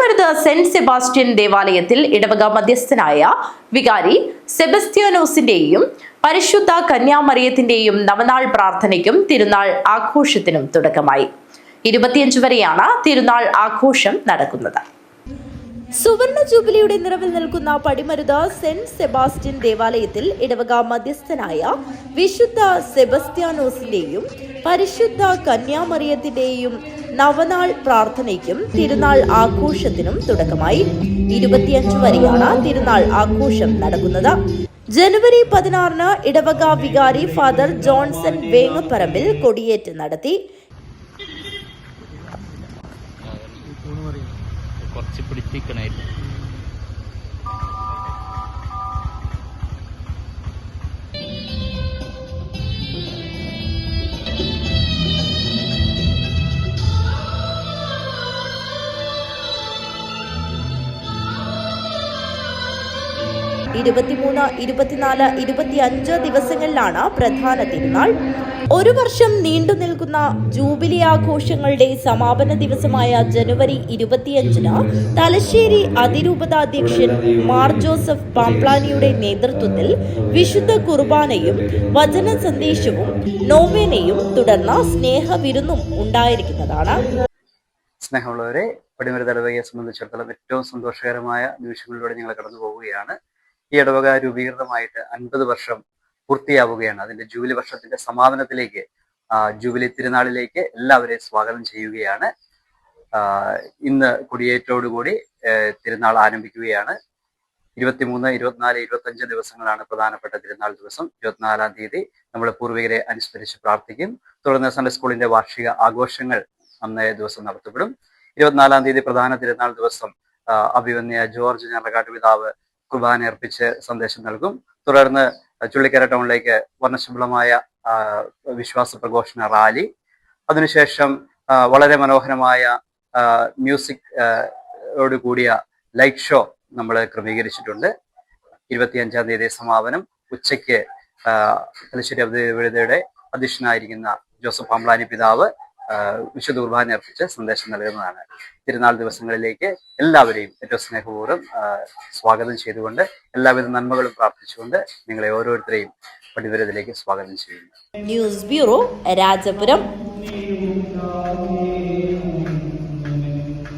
Padimaruthu saint Sebastian ദേവാലയത്തിൽ ഇടവക മധ്യസ്ഥനായ വികാരി സെബസ്ത്യാനോസിന്റെയും പരിശുദ്ധ കന്യാമറിയത്തിന്റെയും നവനാൾ പ്രാർത്ഥനയ്ക്കും തിരുനാൾ ആഘോഷത്തിനും തുടക്കമായി. 25 വരെയാണ് തിരുനാൾ ആഘോഷം നടക്കുന്നത്. സുവർണ ജൂബിലിയുടെ നിറവിൽ നിൽക്കുന്ന പടിമരുത് സെന്റ് സെബാസ്റ്റ്യൻ ദേവാലയത്തിൽ ഇടവക മധ്യസ്ഥനായ വിശുദ്ധ സെബസ്ത്യാനോസിന്റെയും പരിശുദ്ധ കന്യാമറിയത്തിന്റെയും നവനാൾ പ്രാർത്ഥനയ്ക്കും തിരുനാൾ ആഘോഷത്തിനും തുടക്കമായി. 25 വരെയാണ് തിരുനാൾ ആഘോഷം നടക്കുന്നത്. ജനുവരി 16 ഇടവക വികാരി ഫാദർ ജോൺസൺ വേങ്ങപ്പറമ്പിൽ കൊടിയേറ്റ് നടത്തി. ഇരുപത്തിമൂന്ന്, 24, 25 ദിവസങ്ങളിലാണ് പ്രധാന തിരുനാൾ. ഒരു വർഷം നീണ്ടു നിൽക്കുന്ന ജൂബിലി ആഘോഷങ്ങളുടെ സമാപന ദിവസമായ ജനുവരി 25 തലശ്ശേരി അതിരൂപതാധ്യക്ഷൻ മാർ ജോസഫ് പാംപ്ലാനിയുടെ നേതൃത്വത്തിൽ വിശുദ്ധ കുർബാനയും വചന സന്ദേശവും നോവേനയും തുടർന്ന് സ്നേഹവിരുന്നും ഉണ്ടായിരിക്കുന്നതാണ്. സ്നേഹമുള്ളവരെ, പടിമരുത് ഇടവകയെ സംബന്ധിച്ചിടത്തോളം ഏറ്റവും സന്തോഷകരമായ നിമിഷങ്ങളിലൂടെ ഞങ്ങൾ കടന്നു പോവുകയാണ്. ഈ ഇടവക രൂപീകൃതമായിട്ട് 50 വർഷം പൂർത്തിയാവുകയാണ്. അതിന്റെ ജൂബിലി വർഷത്തിന്റെ സമാപനത്തിലേക്ക്, ജൂബിലി തിരുനാളിലേക്ക് എല്ലാവരെയും സ്വാഗതം ചെയ്യുകയാണ്. ഇന്ന് കൊടിയേറ്റോടുകൂടി തിരുനാൾ ആരംഭിക്കുകയാണ്. 23, 24, 25 ദിവസങ്ങളാണ് പ്രധാനപ്പെട്ട തിരുനാൾ ദിവസം. 24-ാം തീയതി നമ്മൾ പൂർവികരെ അനുസ്മരിച്ച് പ്രാർത്ഥിക്കും. തുടർന്ന് സൺഡേ സ്കൂളിന്റെ വാർഷിക ആഘോഷങ്ങൾ അന്നേ ദിവസം നടത്തപ്പെടും. 24-ാം തീയതി പ്രധാന തിരുനാൾ ദിവസം അഭിവന്യ ജോർജ് ഞറക്കാട്ട് പിതാവ് കുർബാന അർപ്പിച്ച് സന്ദേശം നൽകും. തുടർന്ന് ചുള്ളിക്കര ടൗണിലേക്ക് വർണ്ണശബളമായ വിശ്വാസ പ്രഘോഷണ റാലി, അതിനുശേഷം വളരെ മനോഹരമായ മ്യൂസിക് ഓട് കൂടിയ ലൈറ്റ് ഷോ നമ്മൾ ക്രമീകരിച്ചിട്ടുണ്ട്. 25-ാം തീയതി സമാപനം. ഉച്ചയ്ക്ക് തലശ്ശേരി അതിരൂപതയുടെ അധ്യക്ഷനായിരിക്കുന്ന ജോസഫ് പാംപ്ലാനി പിതാവ് വിശുദ്ധ കുർബാന അർപ്പിച്ച് സന്ദേശം നൽകുന്നതാണ്. തിരുനാൾ ദിവസങ്ങളിലേക്ക് എല്ലാവരെയും ഏറ്റവും സ്നേഹപൂർവ്വം സ്വാഗതം ചെയ്തുകൊണ്ട് എല്ലാവിധ നന്മകളും പ്രാർത്ഥിച്ചുകൊണ്ട് നിങ്ങളെ ഓരോരുത്തരെയും പടിമരുതിലേക്ക് സ്വാഗതം ചെയ്യുന്നു. News bureau, Rajapuram.